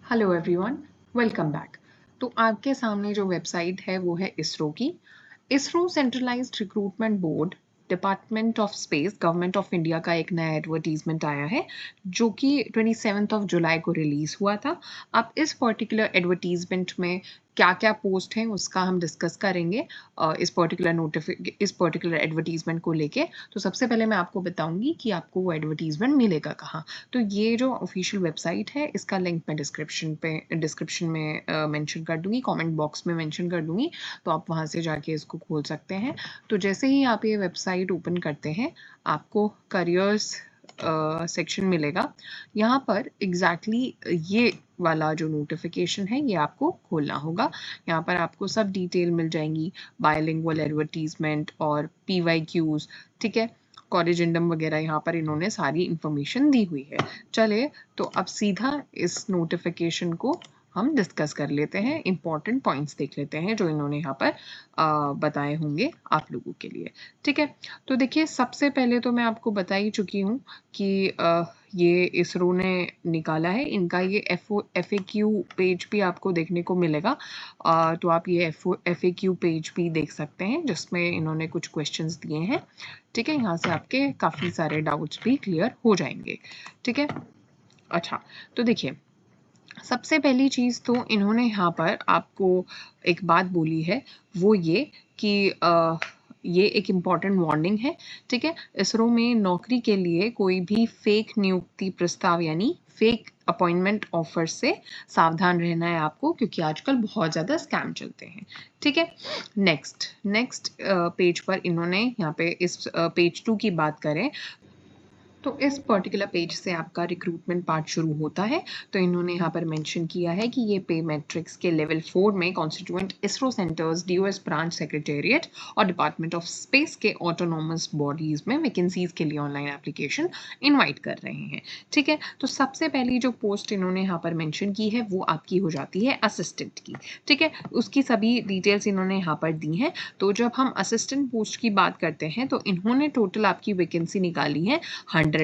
Hello everyone, welcome back. तो आपके सामने जो वेबसाइट है वो है इसरो की। ISRO centralised recruitment board, department of space, government of India का एक नया एडवर्टीजमेंट आया है जो कि 27 जुलाई को रिलीज हुआ था। अब इस पर्टिकुलर एडवर्टीजमेंट में क्या क्या पोस्ट हैं उसका हम डिस्कस करेंगे इस पर्टिकुलर एडवर्टीजमेंट को लेके। तो सबसे पहले मैं आपको बताऊंगी कि आपको वो एडवर्टीजमेंट मिलेगा कहाँ। तो ये जो ऑफिशियल वेबसाइट है इसका लिंक मैं डिस्क्रिप्शन में मेंशन कर दूंगी, कमेंट बॉक्स में मेंशन कर दूंगी, तो आप वहाँ से जाके इसको खोल सकते हैं। तो जैसे ही आप ये वेबसाइट ओपन करते हैं आपको करियर्स सेक्शन मिलेगा। यहाँ पर ये वाला जो नोटिफिकेशन है ये आपको खोलना होगा। यहाँ पर आपको सब डिटेल मिल जाएंगी, बायलिंगुअल एडवर्टीजमेंट और PYQs, ठीक है, कॉरिजेंडम वगैरह, यहाँ पर इन्होंने सारी इंफॉर्मेशन दी हुई है। चलिए तो अब सीधा इस नोटिफिकेशन को हम डिस्कस कर लेते हैं, इंपॉर्टेंट पॉइंट्स देख लेते हैं जो इन्होंने यहाँ पर बताए होंगे आप लोगों के लिए। ठीक है, तो देखिए सबसे पहले तो मैं आपको बता ही चुकी हूँ कि ये इसरो ने निकाला है। इनका ये FAQ पेज भी आपको देखने को मिलेगा। तो आप ये FAQ पेज भी देख सकते हैं जिसमें इन्होंने कुछ क्वेश्चंस दिए हैं। ठीक है, यहाँ से आपके काफ़ी सारे डाउट्स भी क्लियर हो जाएंगे। ठीक है, अच्छा, तो देखिए सबसे पहली चीज़ तो इन्होंने यहाँ पर आपको एक बात बोली है, वो ये कि ये एक इम्पॉर्टेंट वार्निंग है। ठीक है, इसरो में नौकरी के लिए कोई भी फेक नियुक्ति प्रस्ताव यानी फेक अपॉइंटमेंट ऑफर से सावधान रहना है आपको, क्योंकि आजकल बहुत ज़्यादा स्कैम चलते हैं। ठीक है, नेक्स्ट पेज पर इन्होंने यहाँ पे इस पेज 2 की बात करें तो इस पर्टिकुलर पेज से आपका रिक्रूटमेंट पार्ट शुरू होता है। तो इन्होंने यहाँ पर मेंशन किया है कि ये पे मैट्रिक्स के लेवल 4 में constituent ISRO centres, DOS branch secretariat और डिपार्टमेंट ऑफ स्पेस के ऑटोनोमस बॉडीज में वैकेंसीज के लिए ऑनलाइन एप्लीकेशन इनवाइट कर रहे हैं। ठीक है, तो सबसे पहली जो पोस्ट इन्होंने यहाँ पर मेंशन की है वो आपकी हो जाती है असिस्टेंट की। ठीक है, उसकी सभी डिटेल्स इन्होंने यहाँ पर दी हैं। तो जब हम असिस्टेंट पोस्ट की बात करते हैं तो इन्होंने टोटल आपकी वैकेंसी निकाली है 113।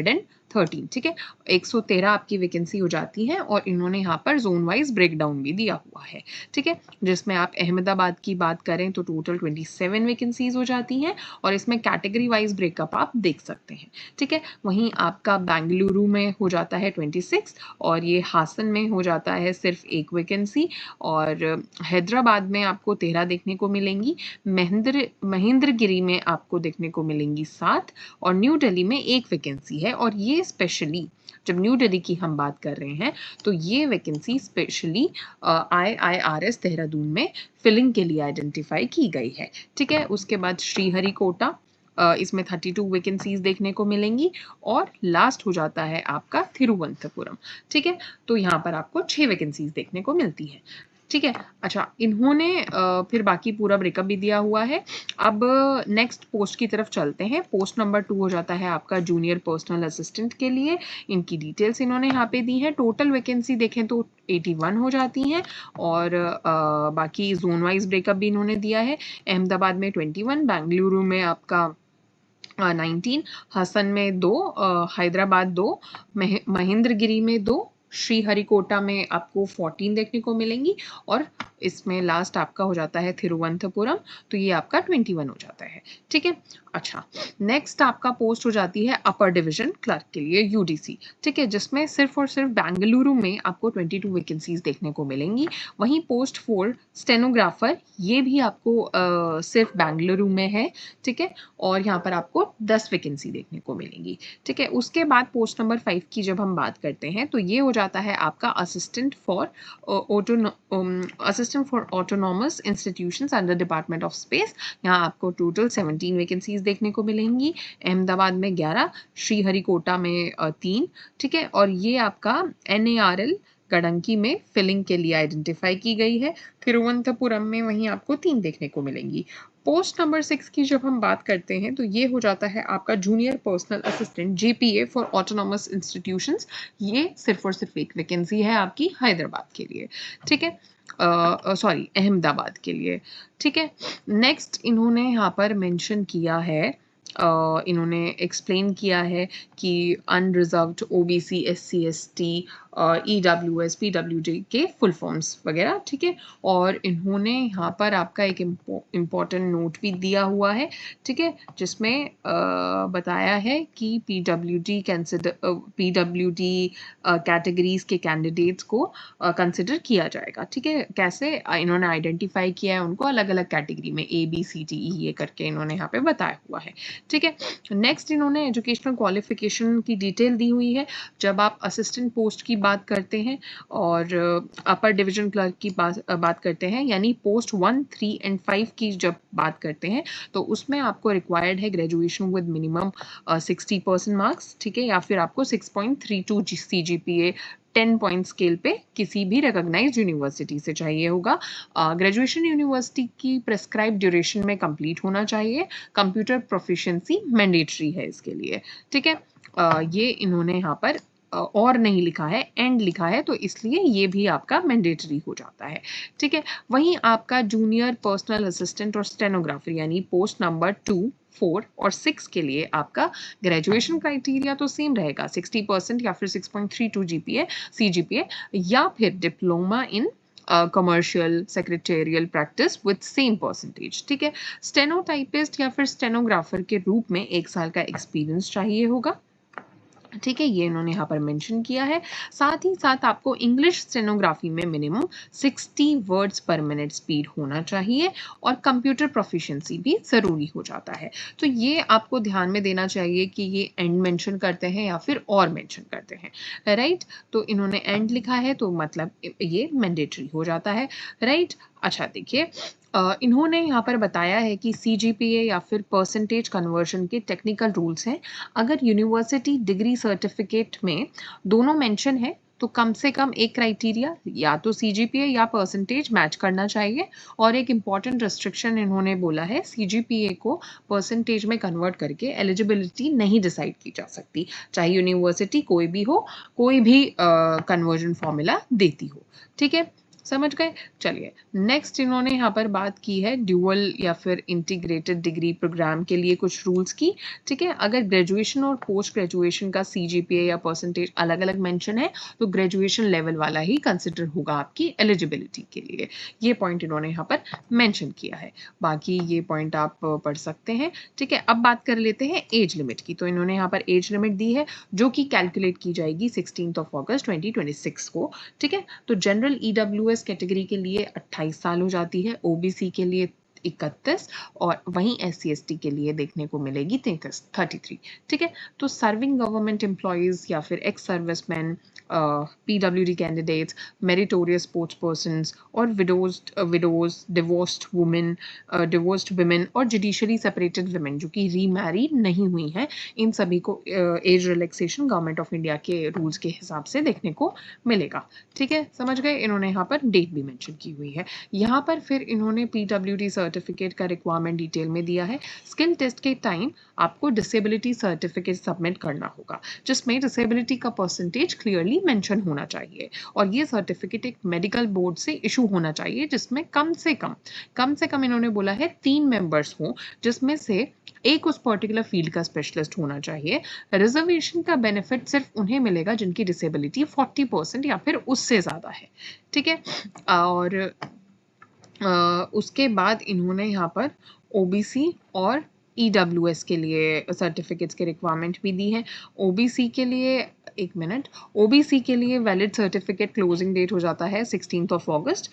ठीक है, 113 आपकी वैकेंसी हो जाती है और इन्होंने यहाँ पर जोन वाइज ब्रेकडाउन भी दिया हुआ है। ठीक है, जिसमें आप अहमदाबाद की बात करें तो टोटल 27 वैकेंसीज हो जाती हैं और इसमें कैटेगरी वाइज ब्रेकअप आप देख सकते हैं। ठीक है, वहीं आपका बेंगलुरु में हो जाता है 26 और ये हासन में हो जाता है सिर्फ एक वैकेंसी, और हैदराबाद में आपको 13 देखने को मिलेंगी, महेंद्रगिरी में आपको देखने को मिलेंगी 7 और न्यू दिल्ली में एक वैकेंसी है। और ये स्पेशली जब न्यू दिल्ली की हम बात कर रहे हैं तो ये वैकेंसी स्पेशली IIRS देहरादून में फिलिंग के लिए आइडेंटिफाई की गई है। ठीक है, उसके बाद श्रीहरिकोटा, इसमें 32 वैकेंसीज देखने को मिलेंगी और लास्ट हो जाता है आपका थिरुवनंतपुरम। ठीक है, तो यहाँ पर आपको 6 वैकेंसीज देखने को मिलती है। ठीक है, अच्छा, इन्होंने फिर बाकी पूरा ब्रेकअप भी दिया हुआ है। अब नेक्स्ट पोस्ट की तरफ चलते हैं। पोस्ट नंबर 2 हो जाता है आपका जूनियर पर्सनल असिस्टेंट के लिए। इनकी डिटेल्स इन्होंने यहाँ पे दी है। टोटल वैकेंसी देखें तो 81 हो जाती हैं और बाकी जोन वाइज ब्रेकअप भी इन्होंने दिया है। अहमदाबाद में 21, बेंगलुरु में आपका 19, हसन में 2, हैदराबाद 2, महेंद्रगिरी में 2, श्रीहरिकोटा में आपको 14 देखने को मिलेंगी और इसमें लास्ट आपका हो जाता है थिरुवनंतपुरम, तो ये आपका 21 हो जाता है। ठीक है, अच्छा, नेक्स्ट आपका पोस्ट हो जाती है अपर डिवीजन क्लर्क के लिए UDC। ठीक है, जिसमें सिर्फ और सिर्फ बेंगलुरु में आपको 22 वैकेंसीज देखने को मिलेंगी। वहीं पोस्ट 4 स्टेनोग्राफर, ये भी आपको सिर्फ बेंगलुरु में है। ठीक है, और यहाँ पर आपको 10 वैकेंसी देखने को मिलेंगी। ठीक है, उसके बाद पोस्ट नंबर 5 की जब हम बात करते हैं तो ये हो जाता है आपका assistant for autonomous institutions under department of space. यहाँ आपको टोटल 17 वैकेंसीज देखने को मिलेंगी। अहमदाबाद में 11, श्रीहरिकोटा में 3। ठीक है, और ये आपका NARL गडंकी में फिलिंग के लिए आइडेंटिफाई की गई है। तिरुवनंतपुरम में वहीं आपको 3 देखने को मिलेंगी। पोस्ट नंबर 6 की जब हम बात करते हैं तो ये हो जाता है आपका junior personal assistant JPA for autonomous institutions. ये सिर्फ और सिर्फ एक वैकेंसी है आपकी हैदराबाद के लिए। ठीक है, सॉरी, अहमदाबाद के लिए। ठीक है, नेक्स्ट इन्होंने यहाँ पर मेंशन किया है इन्होंने एक्सप्लेन किया है कि unreserved OBC SC ST EWS PWD के फुल फॉर्म्स वगैरह, ठीक है। और इन्होंने यहाँ पर आपका एक इम्पॉर्टेंट नोट भी दिया हुआ है, ठीक है, जिसमें बताया है कि पीडब्ल्यूडी कैटेगरीज के कैंडिडेट्स को कंसिडर किया जाएगा, ठीक है। कैसे इन्होंने आइडेंटिफाई किया है उनको अलग अलग कैटेगरी में, A B C D E ये करके इन्होंने यहाँ पे बताया हुआ है, ठीक है। नेक्स्ट इन्होंने एजुकेशनल क्वालिफिकेशन की डिटेल दी हुई है। जब आप असिस्टेंट पोस्ट की बात करते हैं और अपर डिवीजन क्लर्क की बात करते हैं, यानी पोस्ट 1, 3 एंड 5 की जब बात करते हैं, तो उसमें आपको रिक्वायर्ड है ग्रेजुएशन विद मिनिमम 60% मार्क्स, ठीक है, या फिर आपको 6.32 CGPA 10 पॉइंट स्केल पे किसी भी रिकॉग्नाइज्ड यूनिवर्सिटी से चाहिए होगा। ग्रेजुएशन यूनिवर्सिटी की प्रेस्क्राइब ड्यूरेशन में कंप्लीट होना चाहिए। कंप्यूटर प्रोफिशिएंसी मैंडेटरी है इसके लिए, ठीक है। ये इन्होंने यहाँ पर और नहीं लिखा है, एंड लिखा है, तो इसलिए ये भी आपका मैंडेटरी हो जाता है, ठीक है। वहीं आपका जूनियर पर्सनल असिस्टेंट और स्टेनोग्राफर यानी पोस्ट नंबर 2, 4 और 6 के लिए आपका ग्रेजुएशन क्राइटेरिया तो सेम रहेगा, 60% या फिर 6.32 GPA CGPA, या फिर diploma in commercial secretarial practice with same percentage, ठीक है। स्टेनोटाइपिस्ट या फिर स्टेनोग्राफर के रूप में 1 साल का एक्सपीरियंस चाहिए होगा, ठीक है, ये इन्होंने यहाँ पर मेंशन किया है। साथ ही साथ आपको इंग्लिश स्टेनोग्राफी में मिनिमम 60 वर्ड्स पर मिनट स्पीड होना चाहिए और कंप्यूटर प्रोफिशिएंसी भी ज़रूरी हो जाता है। तो ये आपको ध्यान में देना चाहिए कि ये एंड मेंशन करते हैं या फिर और मेंशन करते हैं, राइट। तो इन्होंने एंड लिखा है तो मतलब ये मैंडेटरी हो जाता है, राइट। अच्छा देखिए, इन्होंने यहाँ पर बताया है कि CGPA या फिर परसेंटेज कन्वर्जन के टेक्निकल रूल्स हैं। अगर यूनिवर्सिटी डिग्री सर्टिफिकेट में दोनों मेंशन है तो कम से कम एक क्राइटेरिया या तो CGPA या परसेंटेज मैच करना चाहिए। और एक इम्पॉर्टेंट रेस्ट्रिक्शन इन्होंने बोला है, CGPA को परसेंटेज में कन्वर्ट करके एलिजिबिलिटी नहीं डिसाइड की जा सकती, चाहे यूनिवर्सिटी कोई भी हो, कोई भी कन्वर्जन फॉर्मूला देती हो, ठीक है, समझ गए। चलिए नेक्स्ट इन्होंने यहाँ पर बात की है ड्यूअल या फिर इंटीग्रेटेड डिग्री प्रोग्राम के लिए कुछ रूल्स की, ठीक है। अगर ग्रेजुएशन और पोस्ट ग्रेजुएशन का CGPA या परसेंटेज अलग अलग मेंशन है तो ग्रेजुएशन लेवल वाला ही कंसिडर होगा आपकी एलिजिबिलिटी के लिए, ये पॉइंट इन्होंने यहाँ पर मेंशन किया है। बाकी ये पॉइंट आप पढ़ सकते हैं, ठीक है। अब बात कर लेते हैं एज लिमिट की। तो इन्होंने यहाँ पर एज लिमिट दी है जो कि कैलकुलेट की जाएगी 16 अगस्त 2026 को, ठीक है। तो जनरल EWS कैटेगरी के लिए 28 साल हो जाती है, OBC के लिए 31 और वहीं SC/ST के लिए देखने को मिलेगी 33, ठीक है। तो सर्विंग गवर्नमेंट एम्प्लॉयज या फिर ex serviceman, PWD candidates, meritorious sports persons और विडोज, डिवोर्स्ड वुमेन और जुडिशरी सेपरेटेड वुमेन जो कि रीमैरिड नहीं हुई हैं, इन सभी को age relaxation government of India के रूल्स के हिसाब से देखने को मिलेगा, ठीक है, समझ गए। इन्होंने यहाँ पर डेट भी मेंशन की हुई है। यहाँ पर फिर इन्होंने PWD सर्टिफिकेट का रिक्वायरमेंट डिटेल में दिया है। स्किल टेस्ट के टाइम आपको डिसेबिलिटी सर्टिफिकेट सबमिट करना होगा जिसमें डिसेबिलिटी का परसेंटेज क्लियरली मेंशन होना चाहिए और ये सर्टिफिकेट एक मेडिकल बोर्ड से इशू होना चाहिए जिसमें कम से कम इन्होंने बोला है 3 मेंबर्स हों, जिसमें से एक उस पर्टिकुलर फील्ड का स्पेशलिस्ट होना चाहिए। रिजर्वेशन का बेनिफिट सिर्फ उन्हें मिलेगा जिनकी डिसेबिलिटी 40% या फिर उससे ज़्यादा है, ठीक है। और उसके बाद इन्होंने यहाँ पर OBC और EWS के लिए सर्टिफिकेट्स के रिक्वायरमेंट भी दी है। OBC के लिए एक मिनट, OBC के लिए वैलिड सर्टिफिकेट क्लोजिंग डेट हो जाता है 16 अगस्त,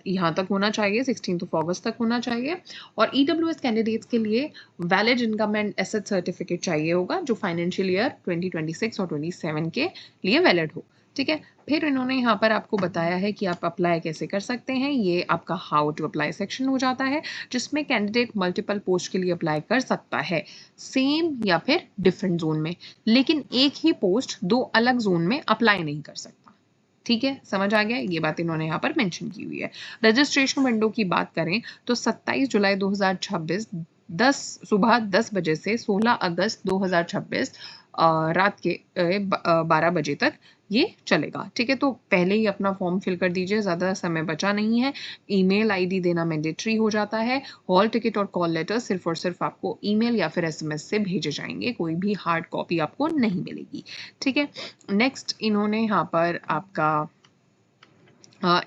यहाँ तक होना चाहिए, 16 अगस्त तक होना चाहिए। और EWS कैंडिडेट्स के लिए valid income and asset certificate चाहिए होगा जो फाइनेंशियल ईयर 2026 और 27 के लिए वैलिड हो, ठीक है। फिर इन्होंने यहाँ पर आपको बताया है कि आप अप्लाई कैसे कर सकते हैं। ये आपका हाउ टू अप्लाई सेक्शन हो जाता है जिसमें कैंडिडेट मल्टीपल पोस्ट के लिए अप्लाई कर सकता है, सेम या फिर डिफरेंट जोन में, लेकिन एक ही पोस्ट 2 अलग जोन में अप्लाई नहीं कर सकता, ठीक है, समझ आ गया। ये बात इन्होंने यहाँ पर मेंशन की हुई है। रजिस्ट्रेशन विंडो की बात करें तो 27 जुलाई 2026 सुबह 10 बजे से 16 अगस्त 2026 रात के 12 बजे तक ये चलेगा। ठीक है, तो पहले ही अपना फॉर्म फिल कर दीजिए, ज़्यादा समय बचा नहीं है। ईमेल आईडी देना मैंडेटरी हो जाता है। हॉल टिकट और कॉल लेटर सिर्फ और सिर्फ आपको ईमेल या फिर एसएमएस से भेजे जाएंगे, कोई भी हार्ड कॉपी आपको नहीं मिलेगी। ठीक है, नेक्स्ट इन्होंने यहाँ पर आपका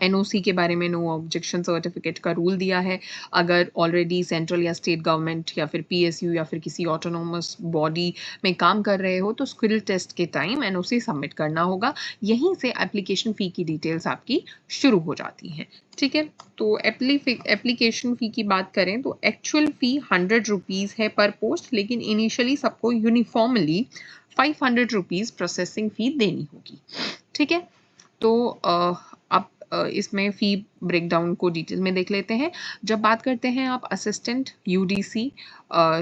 एनओसी के बारे में, नो ऑब्जेक्शन सर्टिफिकेट का रूल दिया है। अगर ऑलरेडी सेंट्रल या स्टेट गवर्नमेंट या फिर पीएसयू या फिर किसी ऑटोनोमस बॉडी में काम कर रहे हो तो स्किल टेस्ट के टाइम एनओसी सबमिट करना होगा। यहीं से एप्लीकेशन फ़ी की डिटेल्स आपकी शुरू हो जाती हैं। ठीक है, तो एप्लीकेशन फ़ी की बात करें तो एक्चुअल फ़ी 100 रुपीज़ है पर पोस्ट, लेकिन इनिशियली सबको यूनिफॉर्मली 500 रुपीज़ प्रोसेसिंग फ़ी देनी होगी। ठीक है, तो आप इसमें फ़ी ब्रेकडाउन को डिटेल में देख लेते हैं। जब बात करते हैं आप असिस्टेंट यूडीसी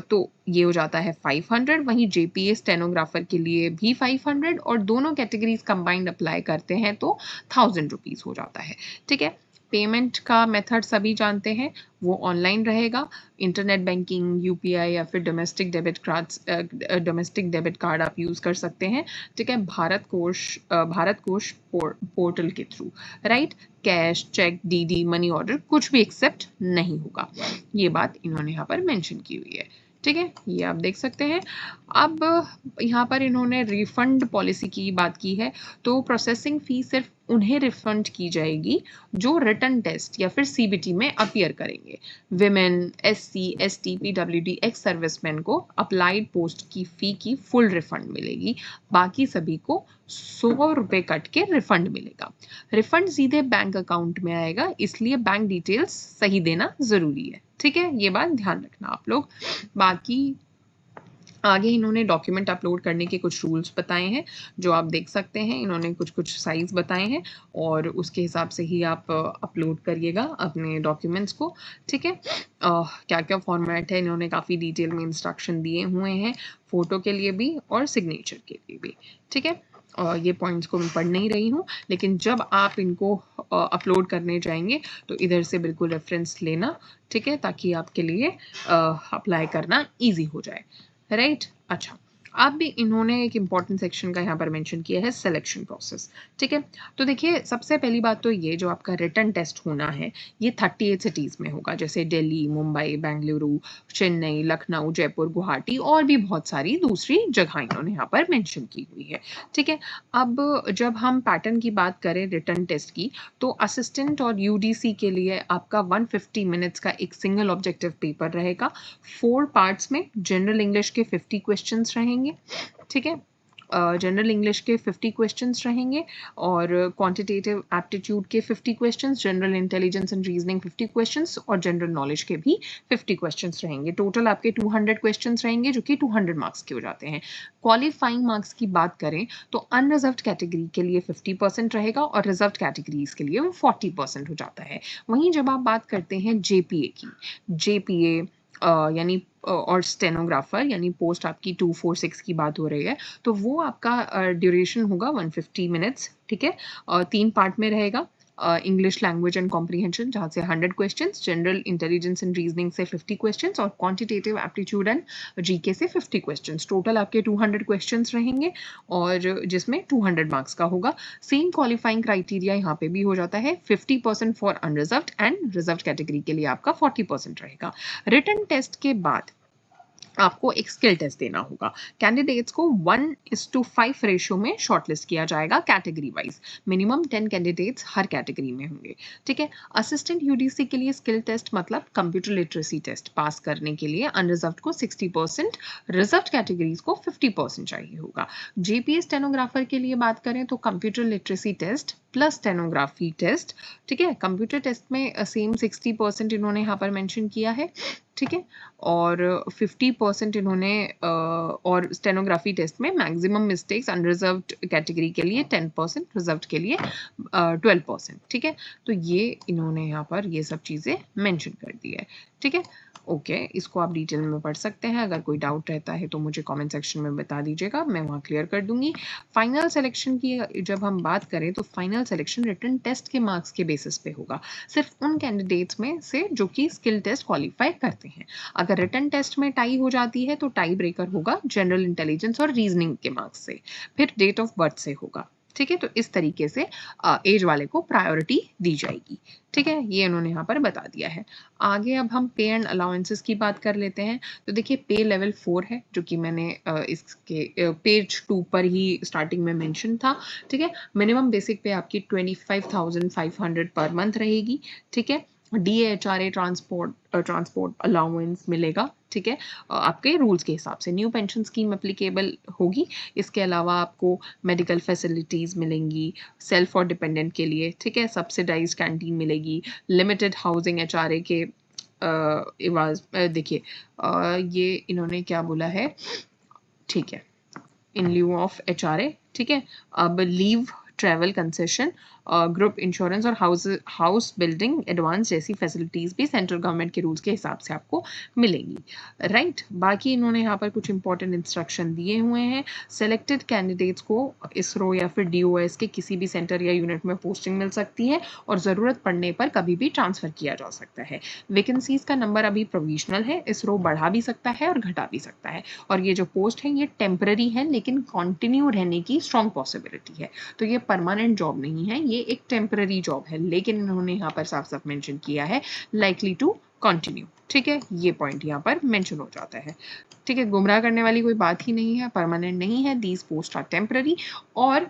तो ये हो जाता है 500, वहीं जेपीए स्टेनोग्राफर के लिए भी 500 और दोनों कैटेगरीज कंबाइंड अप्लाई करते हैं तो 1000 रुपीज़ हो जाता है। ठीक है, पेमेंट का मेथड सभी जानते हैं, वो ऑनलाइन रहेगा। इंटरनेट बैंकिंग, यूपीआई या फिर डोमेस्टिक डेबिट कार्ड आप यूज़ कर सकते हैं। ठीक है, भारत कोष पोर्टल के through, right. Cash, cheque, DD, money order कुछ भी एक्सेप्ट नहीं होगा, ये बात इन्होंने यहाँ पर मेंशन की हुई है। ठीक है, ये आप देख सकते हैं। अब यहाँ पर इन्होंने रिफंड पॉलिसी की बात की है, तो प्रोसेसिंग फ़ी सिर्फ उन्हें रिफंड की जाएगी जो रिटन टेस्ट या फिर सीबीटी में अपीयर करेंगे। Women, SC, ST, PWD, ex serviceman को अप्लाइड पोस्ट की फ़ी की फुल रिफंड मिलेगी, बाकी सभी को 100 रुपये कट के रिफंड मिलेगा। रिफंड सीधे बैंक अकाउंट में आएगा, इसलिए बैंक डिटेल्स सही देना ज़रूरी है। ठीक है, ये बात ध्यान रखना आप लोग। बाकी आगे इन्होंने डॉक्यूमेंट अपलोड करने के कुछ रूल्स बताए हैं जो आप देख सकते हैं। इन्होंने कुछ साइज़ बताए हैं और उसके हिसाब से ही आप अपलोड करिएगा अपने डॉक्यूमेंट्स को। ठीक है, क्या क्या फॉर्मेट है इन्होंने काफ़ी डिटेल में इंस्ट्रक्शन दिए हुए हैं, फ़ोटो के लिए भी और सिग्नेचर के लिए भी। ठीक है, ये पॉइंट्स को मैं पढ़ नहीं रही हूँ, लेकिन जब आप इनको अपलोड करने जाएंगे तो इधर से बिल्कुल रेफरेंस लेना। ठीक है, ताकि आपके लिए अप्लाई करना ईजी हो जाए, राइट। अच्छा, अब भी इन्होंने एक इम्पॉर्टेंट सेक्शन का यहाँ पर मेंशन किया है, सिलेक्शन प्रोसेस। ठीक है, तो देखिए सबसे पहली बात तो ये जो आपका रिटन टेस्ट होना है ये 38 सिटीज़ में होगा, जैसे दिल्ली, मुंबई, बेंगलुरु, चेन्नई, लखनऊ, जयपुर, गुवाहाटी और भी बहुत सारी दूसरी जगह इन्होंने यहाँ पर मेंशन की हुई है। ठीक है, अब जब हम पैटर्न की बात करें रिटन टेस्ट की, तो असिस्टेंट और यूडीसी के लिए आपका 150 मिनट्स का एक सिंगल ऑब्जेक्टिव पेपर रहेगा। 4 पार्ट्स में जनरल इंग्लिश के 50 क्वेश्चंस रहेंगे। ठीक है, जनरल इंग्लिश के 50 क्वेश्चंस रहेंगे और क्वांटिटेटिव एप्टीट्यूड के 50 questions, general intelligence and reasoning 50 questions और जनरल नॉलेज के भी 50 क्वेश्चंस रहेंगे। टोटल आपके 200 क्वेश्चंस रहेंगे जो कि 200 मार्क्स के हो जाते हैं। क्वालिफाइंग मार्क्स की बात करें तो अनरिजर्व्ड कैटेगरी के लिए 50% रहेगा और रिजर्व्ड कैटेगरीज के लिए वो 40% हो जाता है। वहीं जब आप बात करते हैं जेपीए की, जेपीए यानी और स्टेनोग्राफर यानी पोस्ट आपकी 246 की बात हो रही है, तो वो आपका ड्यूरेशन होगा 150 मिनट्स। ठीक है, 3 पार्ट में रहेगा। इंग्लिश लैंग्वेज एंड कॉम्प्रीहेंशन जहाँ से 100 questions, general intelligence and reasoning से 50 क्वेश्चंस और क्वांटिटेटिव एप्टीट्यूड एंड जीके से 50 क्वेश्चंस। टोटल आपके 200 क्वेश्चंस रहेंगे और जिसमें 200 मार्क्स का होगा। सेम क्वालिफाइंग क्राइटेरिया यहाँ पे भी हो जाता है, 50% for unreserved and reserved category के लिए आपका 40% रहेगा। रिटन टेस्ट के बाद आपको एक स्किल टेस्ट देना होगा। कैंडिडेट्स को 1:5 रेशियो में शॉर्टलिस्ट किया जाएगा कैटेगरी वाइज। मिनिमम 10 कैंडिडेट्स हर कैटेगरी में होंगे। ठीक है, असिस्टेंट यूडीसी के लिए स्किल टेस्ट मतलब कंप्यूटर लिटरेसी टेस्ट पास करने के लिए अनरिजर्व्ड को 60%, रिजर्व्ड कैटेगरीज को 50% चाहिए होगा। जेपीए स्टेनोग्राफर के लिए बात करें तो computer literacy test plus stenography test. ठीक है, कंप्यूटर टेस्ट में सेम 60% इन्होंने यहाँ पर मेंशन किया है। ठीक है, और 50% इन्होंने और स्टेनोग्राफी टेस्ट में मैक्सिमम मिस्टेक्स अनरिजर्व्ड कैटेगरी के लिए 10%, रिजर्व्ड के लिए 12%। ठीक है, तो ये इन्होंने यहाँ पर ये सब चीज़ें मेंशन कर दी है। ठीक है, ओके, इसको आप डिटेल में पढ़ सकते हैं। अगर कोई डाउट रहता है तो मुझे कमेंट सेक्शन में बता दीजिएगा, मैं वहाँ क्लियर कर दूंगी। फाइनल सिलेक्शन की जब हम बात करें तो फाइनल सिलेक्शन रिटन टेस्ट के मार्क्स के बेसिस पे होगा, सिर्फ उन कैंडिडेट्स में से जो कि स्किल टेस्ट क्वालिफाई करते हैं। अगर रिटन टेस्ट में टाई हो जाती है तो टाई ब्रेकर होगा जनरल इंटेलिजेंस और रीजनिंग के मार्क्स से, फिर डेट ऑफ बर्थ से होगा। ठीक है, तो इस तरीके से एज वाले को प्रायोरिटी दी जाएगी। ठीक है, ये इन्होंने यहाँ पर बता दिया है। आगे अब हम पे एंड अलाउंसेस की बात कर लेते हैं। तो देखिए पे लेवल 4 है, जो कि मैंने इसके पेज 2 पर ही स्टार्टिंग में मेंशन था। ठीक है, मिनिमम बेसिक पे आपकी 25,500 पर मंथ रहेगी। ठीक है, DHRA ट्रांसपोर्ट अलाउंस मिलेगा। ठीक है, आपके रूल्स के हिसाब से न्यू पेंशन स्कीम एप्लीकेबल होगी। इसके अलावा आपको मेडिकल फैसिलिटीज़ मिलेंगी सेल्फ और डिपेंडेंट के लिए। ठीक है, सब्सिडाइज कैंटीन मिलेगी, लिमिटेड हाउसिंग HRA के देखिए ये इन्होंने क्या बोला है, ठीक है, इन ल्यू ऑफ HRA। ठीक है, अब leave, travel concession, group insurance और हाउस बिल्डिंग एडवांस जैसी फैसिलिटीज़ भी सेंट्रल गवर्नमेंट के रूल्स के हिसाब से आपको मिलेंगी। राइट, बाकी इन्होंने यहाँ पर कुछ इंपॉर्टेंट इंस्ट्रक्शन दिए हुए हैं। सेलेक्टेड कैंडिडेट्स को इसरो या फिर DOS के किसी भी सेंटर या यूनिट में पोस्टिंग मिल सकती है और ज़रूरत पड़ने पर कभी भी ट्रांसफ़र किया जा सकता है। वैकेंसीज़ का नंबर अभी प्रोविजनल है, इसरो बढ़ा भी सकता है और घटा भी सकता है। और ये जो पोस्ट है ये टेम्पररी है, लेकिन कंटिन्यू रहने की स्ट्रॉन्ग पॉसिबिलिटी है। तो ये परमानेंट जॉब नहीं है, ये एक टेम्पररी जॉब है, लेकिन इन्होंने यहाँ पर साफ साफ मेंशन किया है लाइकली टू कंटिन्यू। ठीक है, ये पॉइंट यहाँ पर मेंशन हो जाता है। ठीक है, गुमराह करने वाली कोई बात ही नहीं है, परमानेंट नहीं है, दीज पोस्ट आर टेम्पररी। और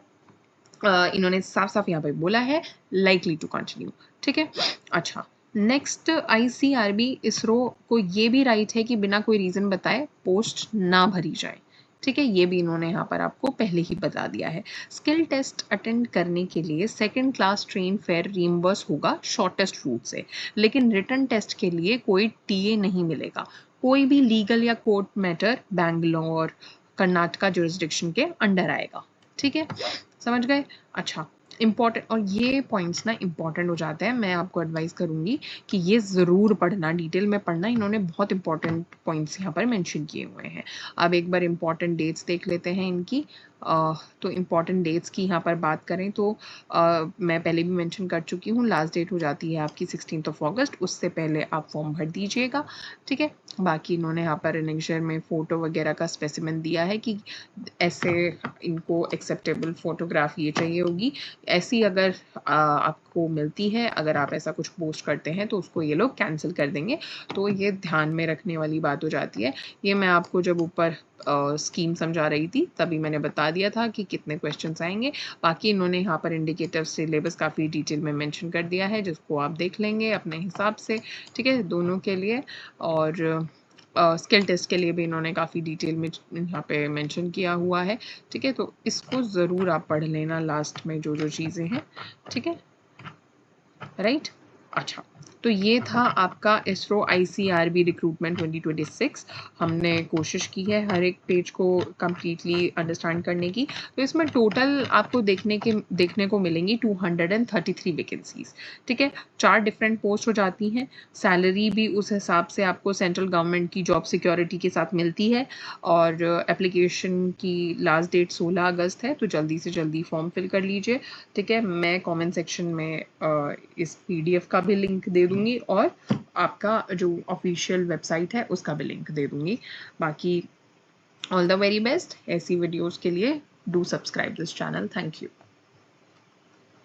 इन्होंने साफ साफ यहाँ पर बोला है लाइकली टू कंटिन्यू। ठीक है, अच्छा, नेक्स्ट ICRB इसरो को ये भी राइट है कि बिना कोई रीज़न बताए पोस्ट ना भरी जाए। ठीक है, ये भी इन्होंने यहाँ पर आपको पहले ही बता दिया है। स्किल टेस्ट अटेंड करने के लिए second class train fair reimburse होगा शॉर्टेस्ट रूट से, लेकिन रिटर्न टेस्ट के लिए कोई TA नहीं मिलेगा। कोई भी लीगल या court matter Bangalore Karnataka jurisdiction के अंडर आएगा। ठीक है, समझ गए। अच्छा, इम्पॉर्टेंट, और ये पॉइंट्स ना इम्पॉर्टेंट हो जाते हैं, मैं आपको एडवाइस करूंगी कि ये ज़रूर पढ़ना, डिटेल में पढ़ना। इन्होंने बहुत इंपॉर्टेंट पॉइंट्स यहाँ पर मेंशन किए हुए हैं। अब एक बार इम्पॉर्टेंट डेट्स देख लेते हैं इनकी। तो इम्पॉर्टेंट डेट्स की यहाँ पर बात करें तो मैं पहले भी मेंशन कर चुकी हूँ, लास्ट डेट हो जाती है आपकी 16 अगस्त, उससे पहले आप फॉर्म भर दीजिएगा। ठीक है, बाकी इन्होंने यहाँ पर इनिशियल में फ़ोटो वगैरह का स्पेसिमेन दिया है कि ऐसे इनको एक्सेप्टेबल फ़ोटोग्राफ ये चाहिए होगी। ऐसी अगर आपको मिलती है, अगर आप ऐसा कुछ पोस्ट करते हैं तो उसको ये लोग कैंसिल कर देंगे। तो ये ध्यान में रखने वाली बात हो जाती है। ये मैं आपको जब ऊपर स्कीम समझा रही थी तभी मैंने बता दिया था कि कितने क्वेश्चंस आएंगे। बाकी इन्होंने यहाँ पर इंडिकेटर सिलेबस काफ़ी डिटेल में मेंशन कर दिया है, जिसको आप देख लेंगे अपने हिसाब से। ठीक है, दोनों के लिए। और स्किल टेस्ट के लिए भी इन्होंने काफ़ी डिटेल में यहाँ पे मेंशन किया हुआ है। ठीक है, तो इसको ज़रूर आप पढ़ लेना लास्ट में जो जो चीज़ें हैं। ठीक है, राइट। अच्छा, तो ये था आपका इसरो ICRB रिक्रूटमेंट 2026। हमने कोशिश की है हर एक पेज को कम्प्लीटली अंडरस्टैंड करने की। तो इसमें टोटल आपको देखने को मिलेंगी 233 वैकेंसीज। ठीक है, 4 डिफरेंट पोस्ट हो जाती हैं। सैलरी भी उस हिसाब से आपको सेंट्रल गवर्नमेंट की जॉब सिक्योरिटी के साथ मिलती है। और एप्लीकेशन की लास्ट डेट 16 अगस्त है, तो जल्दी से जल्दी फॉर्म फिल कर लीजिए। ठीक है, मैं कमेंट सेक्शन में इस PDF का भी लिंक दे दूंगी और आपका जो ऑफिशियल वेबसाइट है उसका भी लिंक दे दूंगी। बाकी ऑल द वेरी बेस्ट। ऐसी वीडियोस के लिए do subscribe this channel. Thank you.